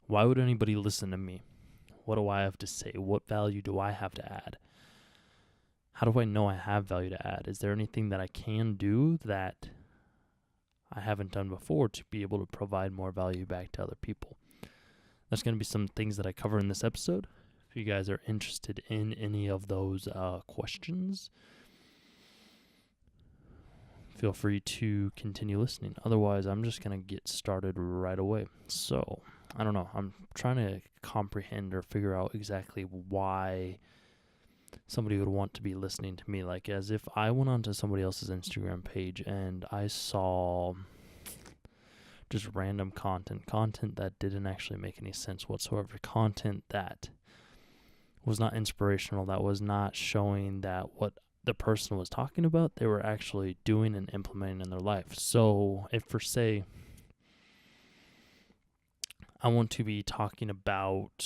Why would anybody listen to me? What do I have to say? What value do I have to add? How do I know I have value to add? Is there anything that I can do that I haven't done before to be able to provide more value back to other people? There's going to be some things that I cover in this episode. If you guys are interested in any of those questions, feel free to continue listening. Otherwise, I'm just going to get started right away. So, I don't know. I'm trying to comprehend or figure out exactly why somebody would want to be listening to me. Like, as if I went onto somebody else's Instagram page and I saw just random content that didn't actually make any sense whatsoever, content that was not inspirational, that was not showing that what the person was talking about, they were actually doing and implementing in their life. So if for say, I want to be talking about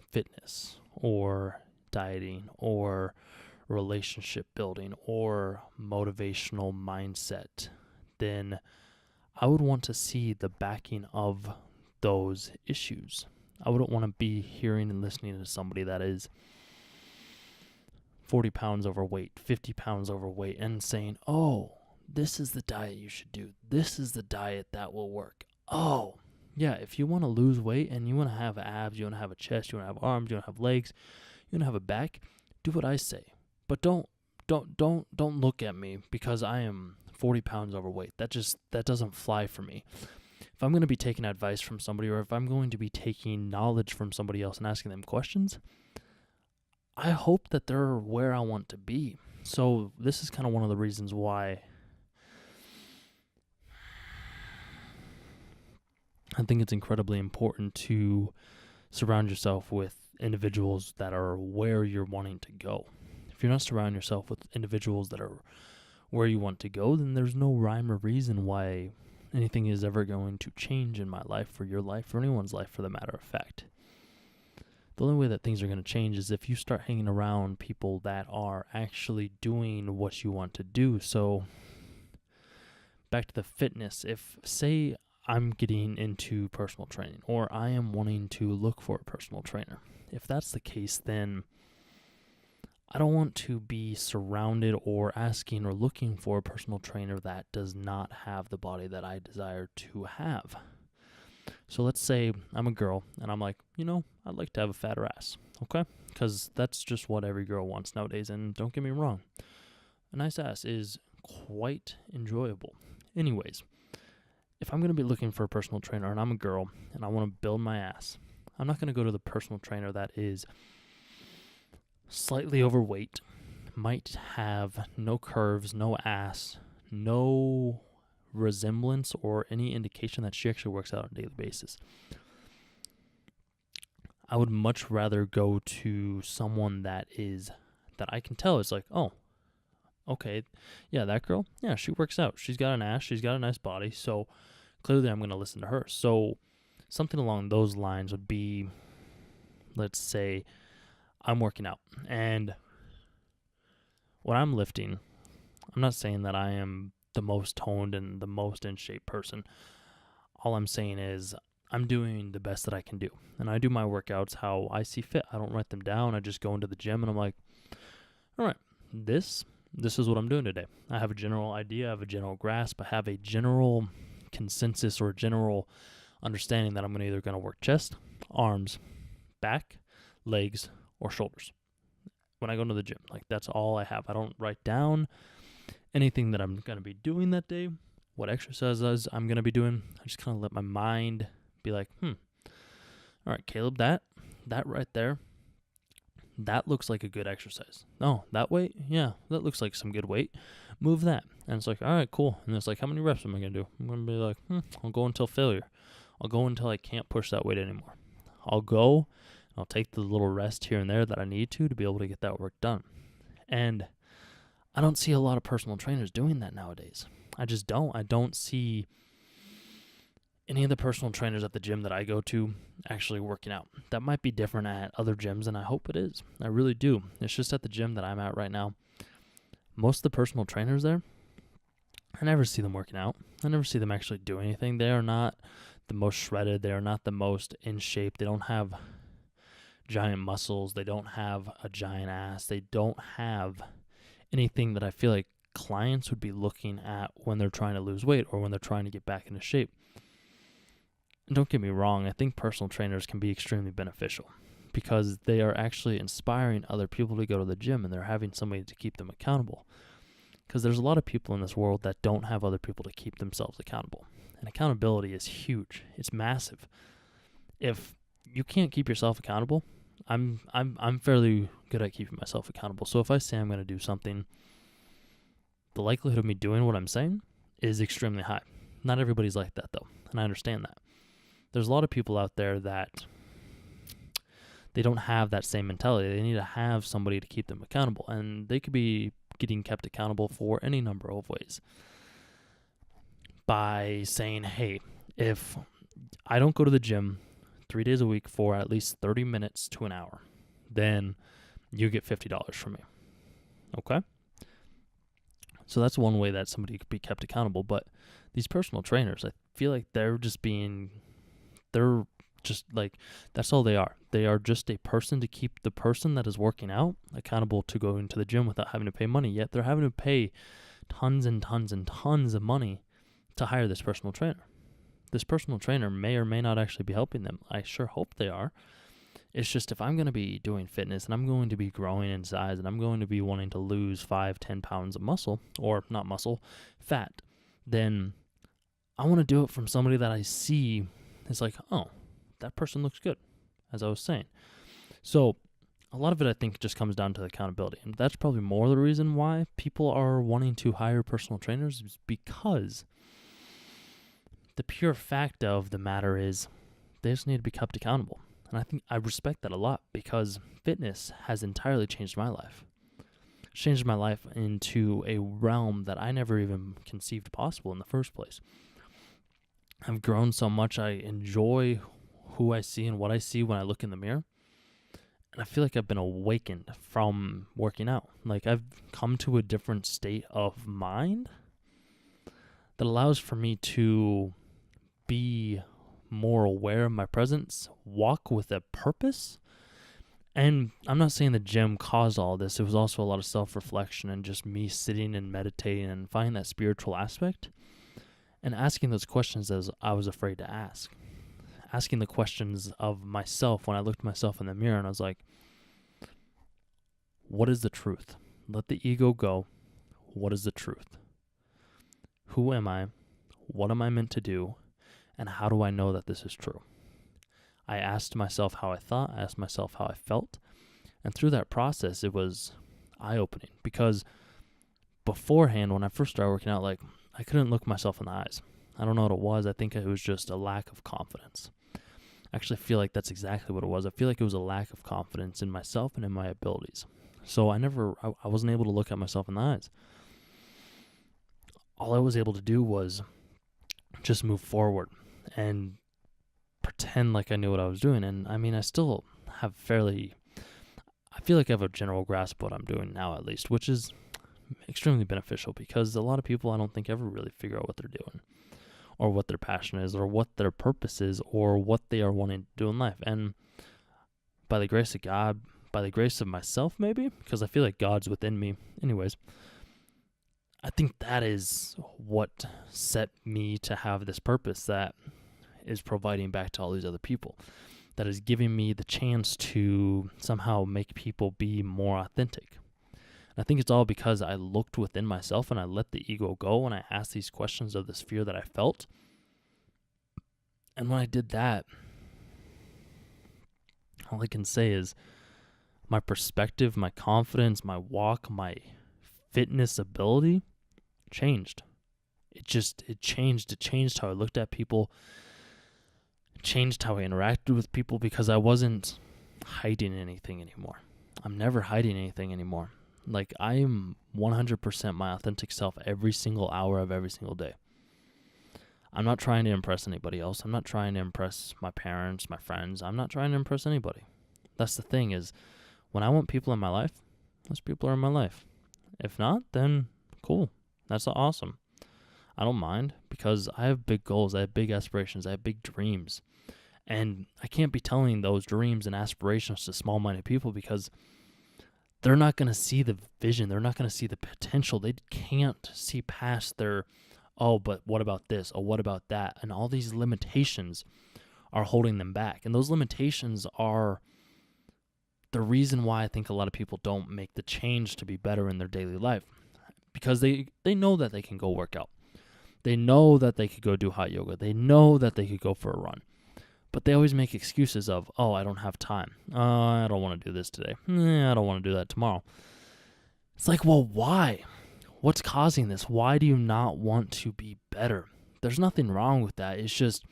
fitness or dieting or relationship building or motivational mindset, then I would want to see the backing of those issues. I wouldn't want to be hearing and listening to somebody that is 40 pounds overweight, 50 pounds overweight, and saying, oh, this is the diet you should do. This is the diet that will work. Oh, yeah, if you want to lose weight and you want to have abs, you want to have a chest, you want to have arms, you want to have legs, you want to have a back, do what I say. But don't look at me because I am 40 pounds overweight. That doesn't fly for me. If I'm going to be taking advice from somebody, or if I'm going to be taking knowledge from somebody else and asking them questions, I hope that they're where I want to be. So this is kind of one of the reasons why I think it's incredibly important to surround yourself with individuals that are where you're wanting to go. If you're not surrounding yourself with individuals that are where you want to go, then there's no rhyme or reason why anything is ever going to change in my life or your life or anyone's life, for the matter of fact. The only way that things are going to change is if you start hanging around people that are actually doing what you want to do. So back to the fitness. If, say, I'm getting into personal training, or I am wanting to look for a personal trainer, if that's the case, then I don't want to be surrounded or asking or looking for a personal trainer that does not have the body that I desire to have. So let's say I'm a girl and I'm like, I'd like to have a fatter ass, okay? Because that's just what every girl wants nowadays, and don't get me wrong, a nice ass is quite enjoyable. Anyways, if I'm going to be looking for a personal trainer and I'm a girl and I want to build my ass, I'm not going to go to the personal trainer that is slightly overweight, might have no curves, no ass, no resemblance or any indication that she actually works out on a daily basis. I would much rather go to someone that I can tell is like, oh, okay, yeah, that girl, yeah, she works out. She's got an ass, she's got a nice body, so clearly I'm going to listen to her. So something along those lines would be, let's say I'm working out, and when I'm lifting, I'm not saying that I am the most toned and the most in shape person. All I'm saying is I'm doing the best that I can do, and I do my workouts how I see fit. I don't write them down. I just go into the gym and I'm like, all right, this is what I'm doing today. I have a general idea, I have a general grasp, I have a general consensus or general understanding that I'm either going to work chest, arms, back, legs, or shoulders when I go to the gym. Like, that's all I have. I don't write down anything that I'm going to be doing that day, what exercises I'm going to be doing. I just kind of let my mind be like, all right, Caleb, that right there, that looks like a good exercise. Oh, that weight? Yeah, that looks like some good weight. Move that. And it's like, all right, cool. And it's like, how many reps am I going to do? I'm going to be like, I'll go until failure. I'll go until I can't push that weight anymore. I'll go, I'll take the little rest here and there that I need to be able to get that work done. And I don't see a lot of personal trainers doing that nowadays. I just don't. I don't see any of the personal trainers at the gym that I go to actually working out. That might be different at other gyms, and I hope it is. I really do. It's just at the gym that I'm at right now. Most of the personal trainers there, I never see them working out. I never see them actually doing anything. They are not the most shredded. They are not the most in shape. They don't have giant muscles. They don't have a giant ass. They don't have anything that I feel like clients would be looking at when they're trying to lose weight or when they're trying to get back into shape. And don't get me wrong, I think personal trainers can be extremely beneficial because they are actually inspiring other people to go to the gym and they're having somebody to keep them accountable. Because there's a lot of people in this world that don't have other people to keep themselves accountable. And accountability is huge. It's massive. If you can't keep yourself accountable, I'm fairly good at keeping myself accountable. So if I say I'm going to do something, the likelihood of me doing what I'm saying is extremely high. Not everybody's like that though, and I understand that. There's a lot of people out there that they don't have that same mentality. They need to have somebody to keep them accountable, and they could be getting kept accountable for any number of ways. By saying, hey, if I don't go to the gym 3 days a week for at least 30 minutes to an hour, then you get $50 from me. Okay? So that's one way that somebody could be kept accountable. But these personal trainers, I feel like they're just like, that's all they are. They are just a person to keep the person that is working out accountable to going to the gym without having to pay money. Yet they're having to pay tons and tons and tons of money to hire this personal trainer. This personal trainer may or may not actually be helping them. I sure hope they are. It's just if I'm going to be doing fitness and I'm going to be growing in size and I'm going to be wanting to lose 5-10 pounds of muscle, or not muscle, fat, then I want to do it from somebody that I see is like, oh, that person looks good, as I was saying. So a lot of it, I think, just comes down to accountability. And that's probably more the reason why people are wanting to hire personal trainers, is because the pure fact of the matter is they just need to be kept accountable. And I think I respect that a lot because fitness has entirely changed my life. It's changed my life into a realm that I never even conceived possible in the first place. I've grown so much. I enjoy who I see and what I see when I look in the mirror. And I feel like I've been awakened from working out. Like I've come to a different state of mind that allows for me to be more aware of my presence, walk with a purpose. And I'm not saying the gym caused all this. It was also a lot of self-reflection and just me sitting and meditating and finding that spiritual aspect and asking those questions as I was afraid to ask. Asking the questions of myself when I looked at myself in the mirror and I was like, what is the truth? Let the ego go. What is the truth? Who am I? What am I meant to do? And how do I know that this is true? I asked myself how I thought. I asked myself how I felt. And through that process, it was eye-opening. Because beforehand, when I first started working out, like I couldn't look myself in the eyes. I don't know what it was. I think it was just a lack of confidence. I actually feel like that's exactly what it was. I feel like it was a lack of confidence in myself and in my abilities. So I wasn't able to look at myself in the eyes. All I was able to do was just move forward and pretend like I knew what I was doing. And I mean, I still have I feel like I have a general grasp of what I'm doing now, at least, which is extremely beneficial because a lot of people I don't think ever really figure out what they're doing or what their passion is or what their purpose is or what they are wanting to do in life. And by the grace of God, by the grace of myself maybe, because I feel like God's within me anyways, I think that is what set me to have this purpose that is providing back to all these other people, that is giving me the chance to somehow make people be more authentic. And I think it's all because I looked within myself and I let the ego go and I asked these questions of this fear that I felt. And when I did that, all I can say is my perspective, my confidence, my walk, my fitness ability changed. It changed. It changed how I looked at people. It changed how I interacted with people because I wasn't hiding anything anymore. I'm never hiding anything anymore. Like I am 100% my authentic self every single hour of every single day. I'm not trying to impress anybody else. I'm not trying to impress my parents, my friends. I'm not trying to impress anybody. That's the thing is when I want people in my life, those people are in my life. If not, then cool. That's awesome. I don't mind, because I have big goals, I have big aspirations, I have big dreams. And I can't be telling those dreams and aspirations to small-minded people, because they're not going to see the vision. They're not going to see the potential. They can't see past their, oh, but what about this? Oh, what about that? And all these limitations are holding them back. And those limitations are the reason why I think a lot of people don't make the change to be better in their daily life, because they know that they can go work out. They know that they could go do hot yoga. They know that they could go for a run. But they always make excuses of, oh, I don't have time. I don't want to do this today. I don't want to do that tomorrow. It's like, well, why? What's causing this? Why do you not want to be better? There's nothing wrong with that. It's just,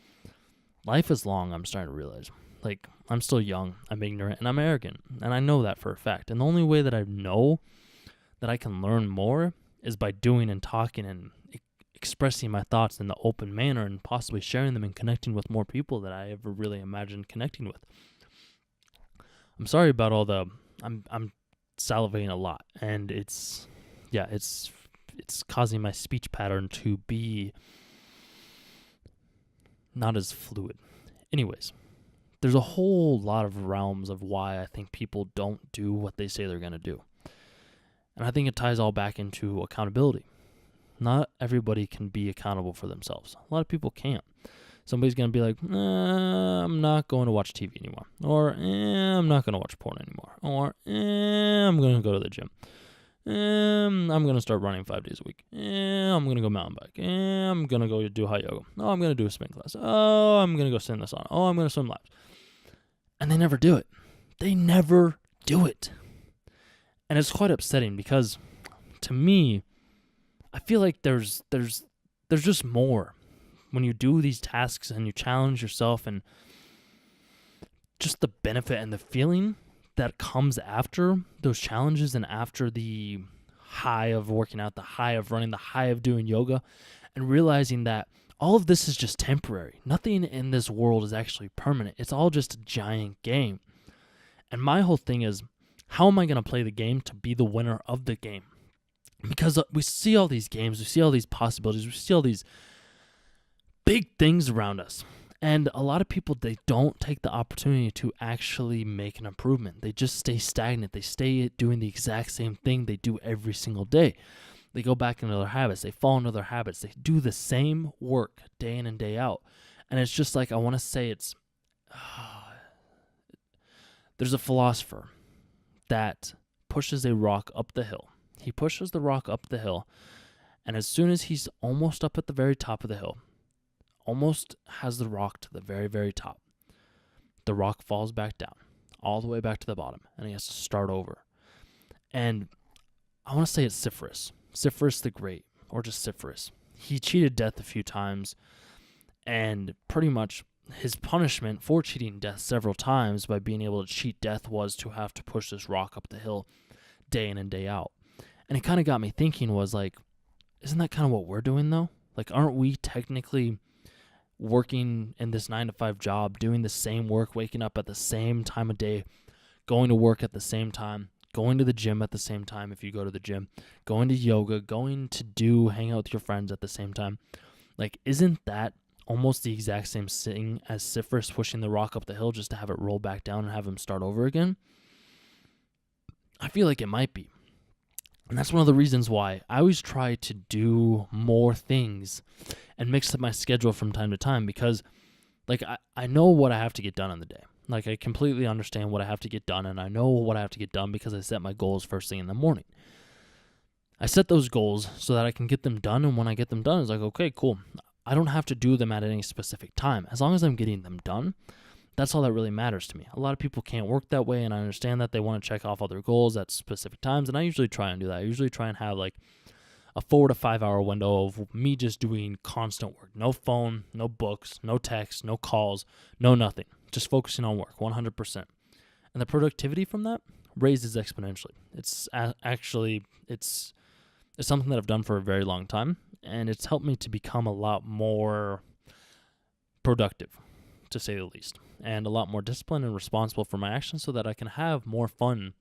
life is long, I'm starting to realize. Like, I'm still young, I'm ignorant, and I'm arrogant. And I know that for a fact. And the only way that I know that I can learn more is by doing and talking and expressing my thoughts in the open manner, and possibly sharing them and connecting with more people that I ever really imagined connecting with. I'm sorry about all the, I'm salivating a lot, and it's causing my speech pattern to be not as fluid. Anyways, there's a whole lot of realms of why I think people don't do what they say they're going to do. And I think it ties all back into accountability. Not everybody can be accountable for themselves. A lot of people can't. Somebody's going to be like, I'm not going to watch TV anymore. Or, I'm not going to watch porn anymore. Or, I'm going to go to the gym. I'm going to start running 5 days a week. I'm going to go mountain bike. I'm going to go do hot yoga. Oh, I'm going to do a spin class. Oh, I'm going to go sit in the sauna. Oh, I'm going to swim laps. And they never do it. They never do it. And it's quite upsetting, because to me, I feel like there's just more when you do these tasks and you challenge yourself, and just the benefit and the feeling that comes after those challenges, and after the high of working out, the high of running, the high of doing yoga, and realizing that all of this is just temporary. Nothing in this world is actually permanent. It's all just a giant game. And my whole thing is, how am I going to play the game to be the winner of the game? Because we see all these games, we see all these possibilities, we see all these big things around us. And a lot of people, they don't take the opportunity to actually make an improvement. They just stay stagnant. They stay doing the exact same thing they do every single day. They go back into their habits. They fall into their habits. They do the same work day in and day out. And it's just like, I want to say there's a philosopher that pushes a rock up the hill. He pushes the rock up the hill, and as soon as he's almost up at the very top of the hill, almost has the rock to the very, very top, the rock falls back down, all the way back to the bottom, and he has to start over. And I want to say it's Sisyphus the Great, or just Sisyphus. He cheated death a few times, and pretty much his punishment for cheating death several times by being able to cheat death was to have to push this rock up the hill day in and day out. And it kind of got me thinking, was like, isn't that kind of what we're doing though? Like, aren't we technically working in this 9-to-5 job, doing the same work, waking up at the same time of day, going to work at the same time, going to the gym at the same time if you go to the gym, going to yoga, going to hang out with your friends at the same time? Like, isn't that almost the exact same thing as Sisyphus pushing the rock up the hill just to have it roll back down and have him start over again? I feel like it might be. And that's one of the reasons why I always try to do more things and mix up my schedule from time to time, because like I know what I have to get done in the day. Like, I completely understand what I have to get done, and I know what I have to get done because I set my goals first thing in the morning. I set those goals so that I can get them done, and when I get them done, it's like, okay, cool. I don't have to do them at any specific time. As long as I'm getting them done, that's all that really matters to me. A lot of people can't work that way, and I understand that. They want to check off all their goals at specific times, and I usually try and do that. I usually try and have like a 4 to 5 hour window of me just doing constant work. No phone, no books, no text, no calls, no nothing. Just focusing on work 100%. And the productivity from that raises exponentially. It's something that I've done for a very long time, and it's helped me to become a lot more productive, to say the least, and a lot more disciplined and responsible for my actions so that I can have more fun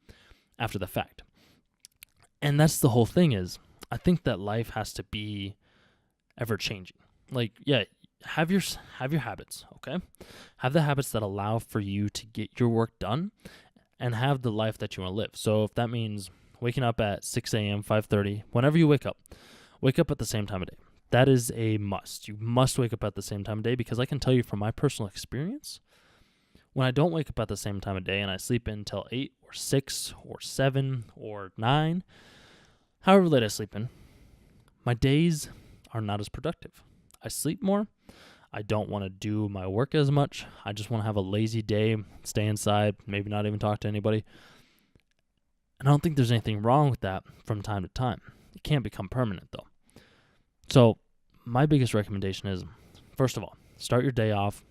after the fact. And that's the whole thing is, I think that life has to be ever changing. Like, yeah, have your habits, okay? Have the habits that allow for you to get your work done and have the life that you want to live. So if that means waking up at 6 a.m., 5:30, whenever you wake up at the same time of day. That is a must. You must wake up at the same time of day, because I can tell you from my personal experience, when I don't wake up at the same time of day and I sleep in until 8 or 6 or 7 or 9, however late I sleep in, my days are not as productive. I sleep more. I don't want to do my work as much. I just want to have a lazy day, stay inside, maybe not even talk to anybody. And I don't think there's anything wrong with that from time to time. It can't become permanent, though. So my biggest recommendation is, first of all, start your day off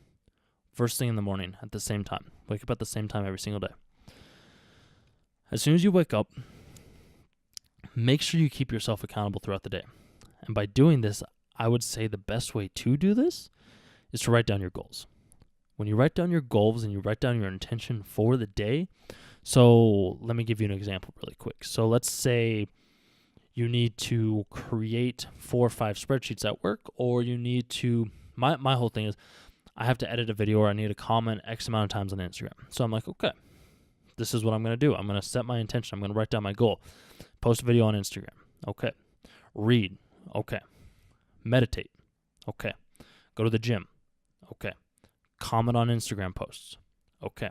first thing in the morning at the same time. Wake up at the same time every single day. As soon as you wake up, make sure you keep yourself accountable throughout the day. And by doing this, I would say the best way to do this is to write down your goals. When you write down your goals and you write down your intention for the day, so let me give you an example really quick. So let's say you need to create 4 or 5 spreadsheets at work, or you need to, my whole thing is I have to edit a video, or I need to comment X amount of times on Instagram. So I'm like, okay, this is what I'm going to do. I'm going to set my intention. I'm going to write down my goal. Post a video on Instagram. Okay. Read. Okay. Meditate. Okay. Go to the gym. Okay. Comment on Instagram posts. Okay.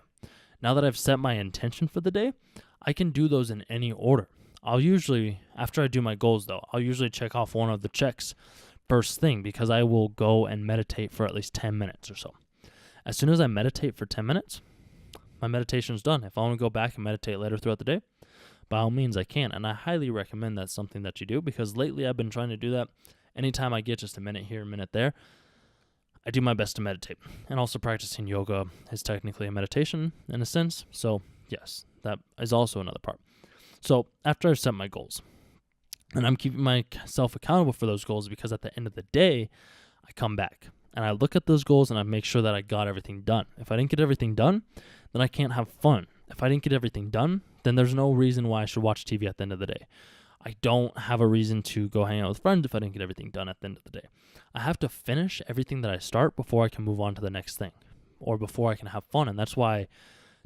Now that I've set my intention for the day, I can do those in any order. I'll usually, after I do my goals though, I'll usually check off one of the checks first thing, because I will go and meditate for at least 10 minutes or so. As soon as I meditate for 10 minutes, my meditation's done. If I want to go back and meditate later throughout the day, by all means I can. And I highly recommend that's something that you do, because lately I've been trying to do that. Anytime I get just a minute here, a minute there, I do my best to meditate. And also practicing yoga is technically a meditation in a sense. So yes, that is also another part. So after I've set my goals, and I'm keeping myself accountable for those goals, because at the end of the day, I come back and I look at those goals and I make sure that I got everything done. If I didn't get everything done, then I can't have fun. If I didn't get everything done, then there's no reason why I should watch TV at the end of the day. I don't have a reason to go hang out with friends if I didn't get everything done at the end of the day. I have to finish everything that I start before I can move on to the next thing, or before I can have fun. And that's why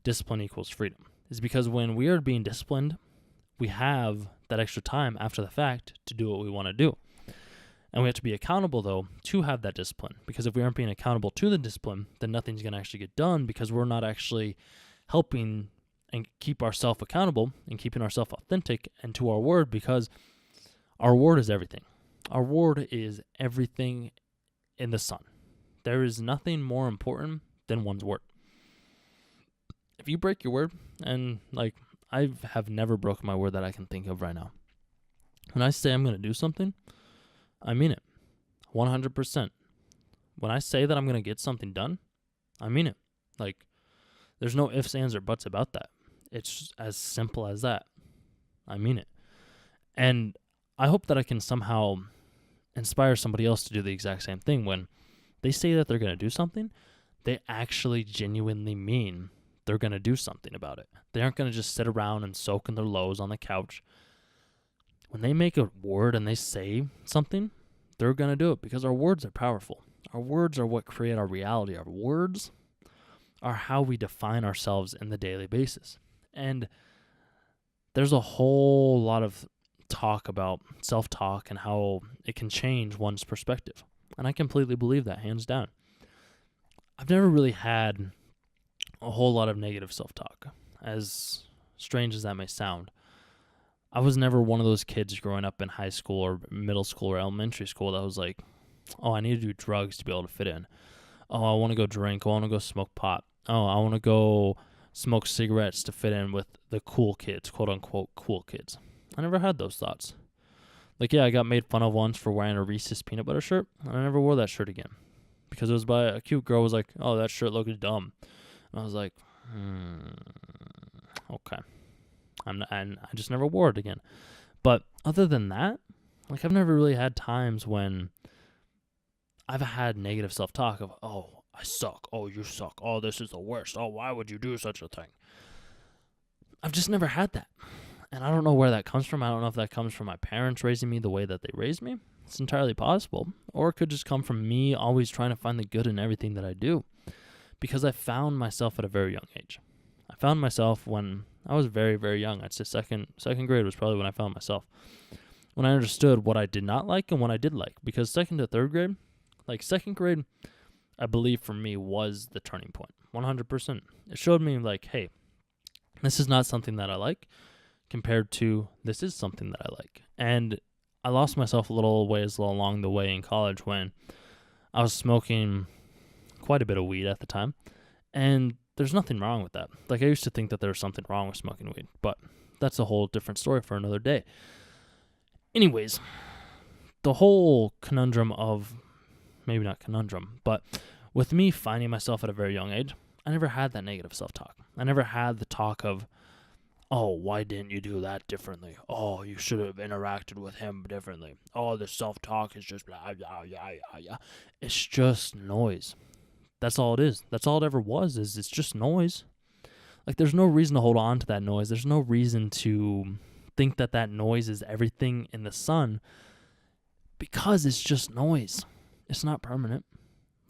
discipline equals freedom, is because when we are being disciplined, we have that extra time after the fact to do what we want to do. And we have to be accountable, though, to have that discipline. Because if we aren't being accountable to the discipline, then nothing's going to actually get done, because we're not actually helping and keep ourselves accountable and keeping ourselves authentic and to our word, because our word is everything. Our word is everything in the sun. There is nothing more important than one's word. If you break your word, and like I have never broken my word that I can think of right now. When I say I'm going to do something, I mean it. 100%. When I say that I'm going to get something done, I mean it. Like, there's no ifs, ands, or buts about that. It's as simple as that. I mean it. And I hope that I can somehow inspire somebody else to do the exact same thing. When they say that they're going to do something, they actually genuinely mean they're going to do something about it. They aren't going to just sit around and soak in their lows on the couch. When they make a word and they say something, they're going to do it, because our words are powerful. Our words are what create our reality. Our words are how we define ourselves in the daily basis. And there's a whole lot of talk about self-talk and how it can change one's perspective. And I completely believe that, hands down. I've never really had a whole lot of negative self-talk, as strange as that may sound. I was never one of those kids growing up in high school or middle school or elementary school that was like, oh, I need to do drugs to be able to fit in. Oh, I want to go drink. I want to go smoke pot. Oh, I want to go smoke cigarettes to fit in with the cool kids, quote unquote cool kids. I never had those thoughts. Like, yeah, I got made fun of once for wearing a Reese's peanut butter shirt, and I never wore that shirt again, because it was by a cute girl. Was like, oh, that shirt looks dumb. And I was like, okay. And I just never wore it again. But other than that, like, I've never really had times when I've had negative self-talk of, oh, I suck. Oh, you suck. Oh, this is the worst. Oh, why would you do such a thing? I've just never had that. And I don't know where that comes from. I don't know if that comes from my parents raising me the way that they raised me. It's entirely possible. Or it could just come from me always trying to find the good in everything that I do. Because I found myself at a very young age. I found myself when I was very, very young. I'd say second grade was probably when I found myself. When I understood what I did not like and what I did like. Because second to third grade, like second grade, I believe for me was the turning point. 100%. It showed me like, hey, this is not something that I like compared to this is something that I like. And I lost myself a little ways along the way in college when I was smoking quite a bit of weed at the time. And there's nothing wrong with that. Like, I used to think that there was something wrong with smoking weed, but that's a whole different story for another day. Anyways, the whole conundrum of, maybe not conundrum, but with me finding myself at a very young age, I never had that negative self-talk. I never had the talk of, oh, why didn't you do that differently? Oh, you should have interacted with him differently. Oh, the self-talk is just blah, blah, blah, blah, blah. It's just noise. That's all it is. That's all it ever was, is it's just noise. Like, there's no reason to hold on to that noise. There's no reason to think that that noise is everything in the sun, because it's just noise. It's not permanent.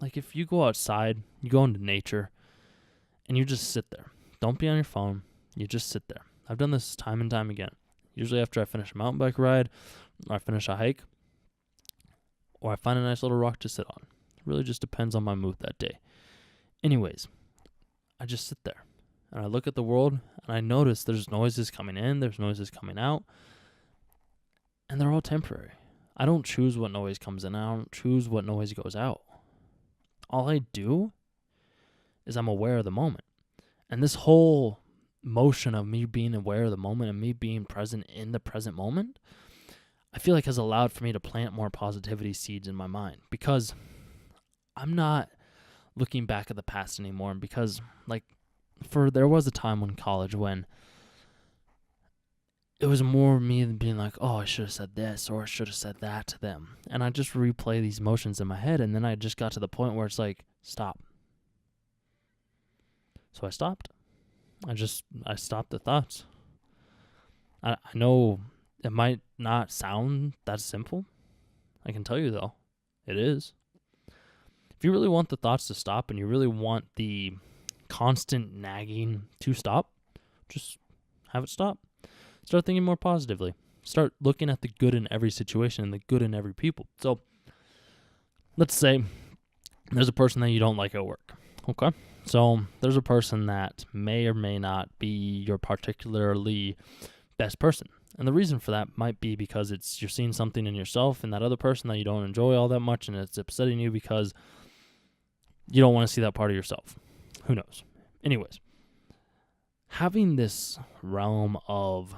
Like, if you go outside, you go into nature, and you just sit there. Don't be on your phone. You just sit there. I've done this time and time again. Usually after I finish a mountain bike ride, or I finish a hike, or I find a nice little rock to sit on. It really just depends on my mood that day. Anyways, I just sit there, and I look at the world, and I notice there's noises coming in, there's noises coming out, and they're all temporary. I don't choose what noise comes in, I don't choose what noise goes out. All I do is I'm aware of the moment. And this whole motion of me being aware of the moment and me being present in the present moment, I feel like has allowed for me to plant more positivity seeds in my mind, because I'm not looking back at the past anymore. Because there was a time in college when it was more me than being like, oh, I should have said this or I should have said that to them. And I just replay these emotions in my head, and then I just got to the point where it's like, stop. So I stopped. I stopped the thoughts. I know it might not sound that simple. I can tell you, though, it is. If you really want the thoughts to stop and you really want the constant nagging to stop, just have it stop. Start thinking more positively. Start looking at the good in every situation and the good in every people. So let's say there's a person that you don't like at work. Okay? So there's a person that may or may not be your particularly best person. And the reason for that might be because you're seeing something in yourself and that other person that you don't enjoy all that much, and it's upsetting you because you don't want to see that part of yourself. Who knows? Anyways, having this realm of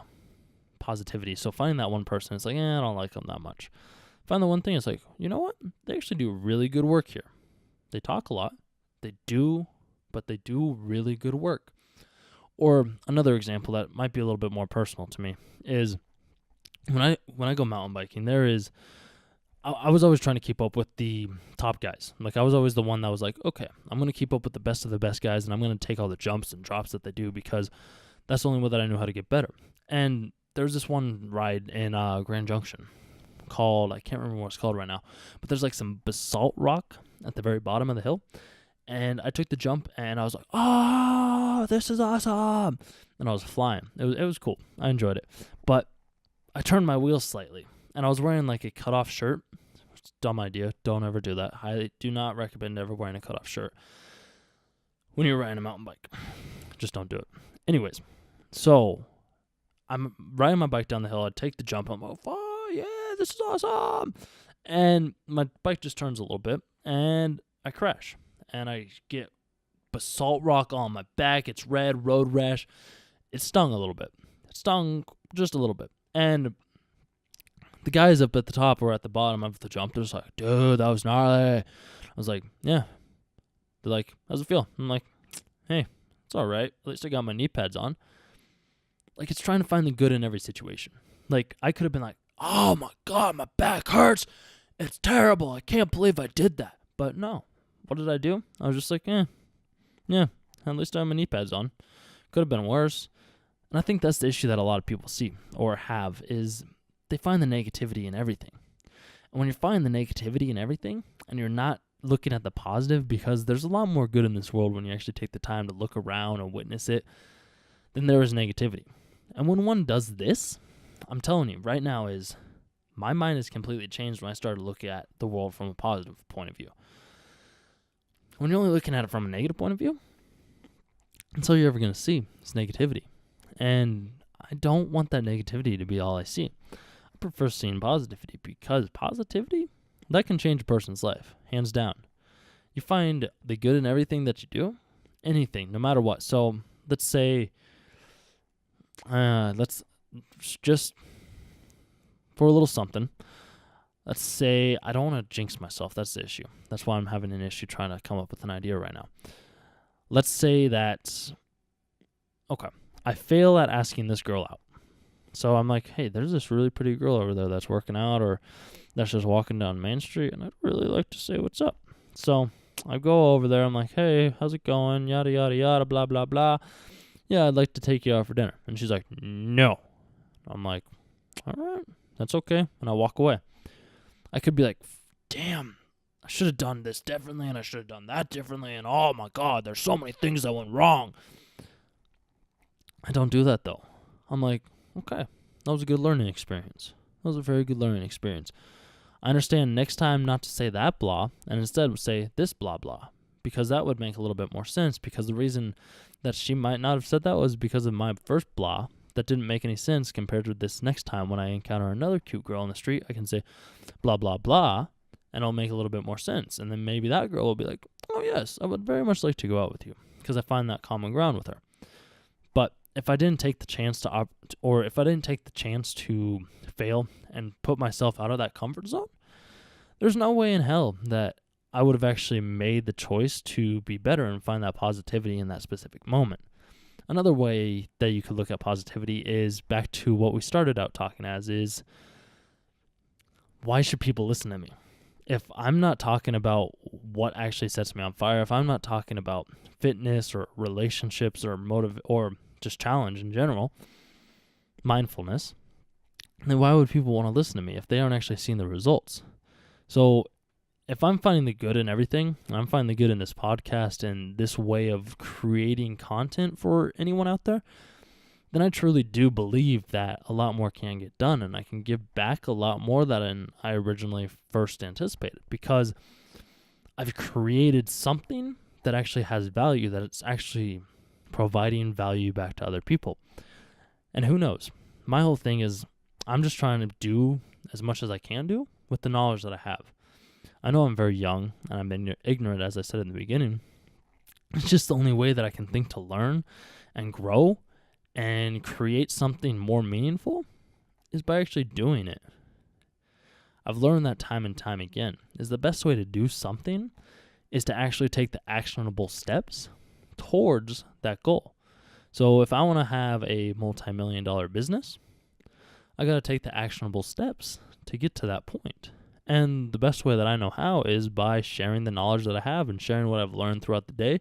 positivity. So finding that one person, it's like, I don't like them that much. Find the one thing, it's like, you know what? They actually do really good work here. They talk a lot. They do, but they do really good work. Or another example that might be a little bit more personal to me is when I go mountain biking, I was always trying to keep up with the top guys. Like, I was always the one that was like, okay, I'm going to keep up with the best of the best guys, and I'm going to take all the jumps and drops that they do, because that's the only way that I knew how to get better. And there's this one ride in Grand Junction called, I can't remember what it's called right now, but there's like some basalt rock at the very bottom of the hill. And I took the jump, and I was like, oh, this is awesome. And I was flying. It was cool. I enjoyed it. But I turned my wheels slightly, and I was wearing like a cutoff shirt. Dumb idea. Don't ever do that. I do not recommend ever wearing a cutoff shirt when you're riding a mountain bike. Just don't do it. Anyways, so I'm riding my bike down the hill. I take the jump. I'm like, oh, yeah, this is awesome. And my bike just turns a little bit, and I crash. And I get basalt rock on my back. It's red, road rash. It stung a little bit. It stung just a little bit. And the guys up at the top or at the bottom of the jump, they're just like, dude, that was gnarly. I was like, yeah. They're like, how's it feel? I'm like, hey, it's all right. At least I got my knee pads on. Like, it's trying to find the good in every situation. Like, I could have been like, oh my God, my back hurts. It's terrible. I can't believe I did that. But no. What did I do? I was just like, yeah, at least I have my knee pads on. Could have been worse. And I think that's the issue that a lot of people see or have, is they find the negativity in everything. And when you're finding the negativity and everything, and you're not looking at the positive, because there's a lot more good in this world when you actually take the time to look around and witness it, then there is negativity. And when one does this, I'm telling you right now, is my mind has completely changed when I started looking at the world from a positive point of view. When you're only looking at it from a negative point of view, that's all you're ever going to see is negativity. And I don't want that negativity to be all I see. I prefer seeing positivity, because positivity, that can change a person's life, hands down. You find the good in everything that you do, anything, no matter what. So let's say, let's just, for a little something, let's say, I don't want to jinx myself. That's the issue. That's why I'm having an issue trying to come up with an idea right now. Let's say that, okay, I fail at asking this girl out. So I'm like, hey, there's this really pretty girl over there that's working out, or that's just walking down Main Street, and I'd really like to say what's up. So I go over there. I'm like, hey, how's it going? Yada, yada, yada, blah, blah, blah. Yeah, I'd like to take you out for dinner. And she's like, no. I'm like, all right, that's okay. And I walk away. I could be like, damn, I should have done this differently, and I should have done that differently, and oh my God, there's so many things that went wrong. I don't do that, though. I'm like, okay, that was a good learning experience. That was a very good learning experience. I understand next time not to say that blah, and instead say this blah blah, because that would make a little bit more sense, because the reason that she might not have said that was because of my first blah that didn't make any sense compared to this next time when I encounter another cute girl on the street. I can say blah blah blah, and it'll make a little bit more sense, and then maybe that girl will be like, oh yes, I would very much like to go out with you, because I find that common ground with her. But if I didn't take the chance to if I didn't take the chance to fail and put myself out of that comfort zone, there's no way in hell that I would have actually made the choice to be better and find that positivity in that specific moment. Another way that you could look at positivity is back to what we started out talking as, is why should people listen to me? If I'm not talking about what actually sets me on fire, if I'm not talking about fitness or relationships or or just challenge in general, mindfulness, then why would people want to listen to me if they aren't actually seeing the results? So if I'm finding the good in everything, and I'm finding the good in this podcast and this way of creating content for anyone out there, then I truly do believe that a lot more can get done, and I can give back a lot more than I originally first anticipated, because I've created something that actually has value, that it's actually providing value back to other people. And who knows? My whole thing is I'm just trying to do as much as I can do with the knowledge that I have. I know I'm very young and I'm ignorant, as I said in the beginning. It's just the only way that I can think to learn and grow and create something more meaningful is by actually doing it. I've learned that time and time again, is the best way to do something is to actually take the actionable steps towards that goal. So if I want to have a multi-million-dollar business, I got to take the actionable steps to get to that point. And the best way that I know how is by sharing the knowledge that I have and sharing what I've learned throughout the day,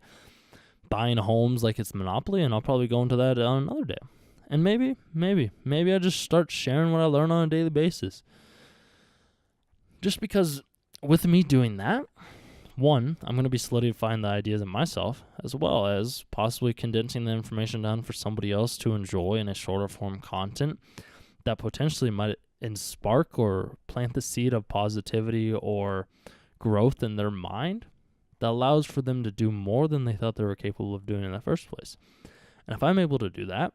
buying homes like it's Monopoly, and I'll probably go into that on another day. And maybe I just start sharing what I learn on a daily basis. Just because with me doing that, one, I'm going to be solidifying the ideas in myself, as well as possibly condensing the information down for somebody else to enjoy in a shorter form content that potentially might spark or plant the seed of positivity or growth in their mind that allows for them to do more than they thought they were capable of doing in the first place. And if I'm able to do that,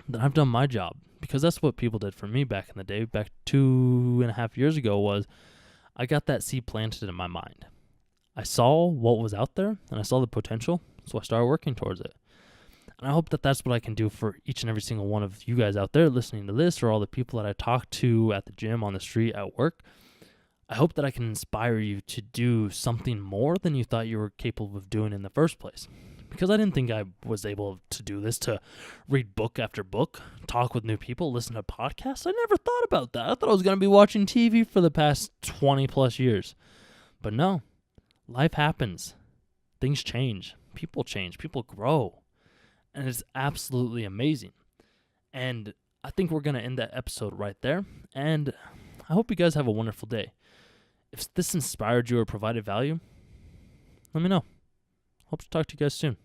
then I've done my job, because that's what people did for me back in the day, back 2.5 years ago, was I got that seed planted in my mind. I saw what was out there, and I saw the potential, so I started working towards it. And I hope that that's what I can do for each and every single one of you guys out there listening to this, or all the people that I talk to at the gym, on the street, at work. I hope that I can inspire you to do something more than you thought you were capable of doing in the first place. Because I didn't think I was able to do this, to read book after book, talk with new people, listen to podcasts. I never thought about that. I thought I was going to be watching TV for the past 20 plus years. But no, life happens. Things change. People grow. And it's absolutely amazing. And I think we're going to end that episode right there. And I hope you guys have a wonderful day. If this inspired you or provided value, let me know. Hope to talk to you guys soon.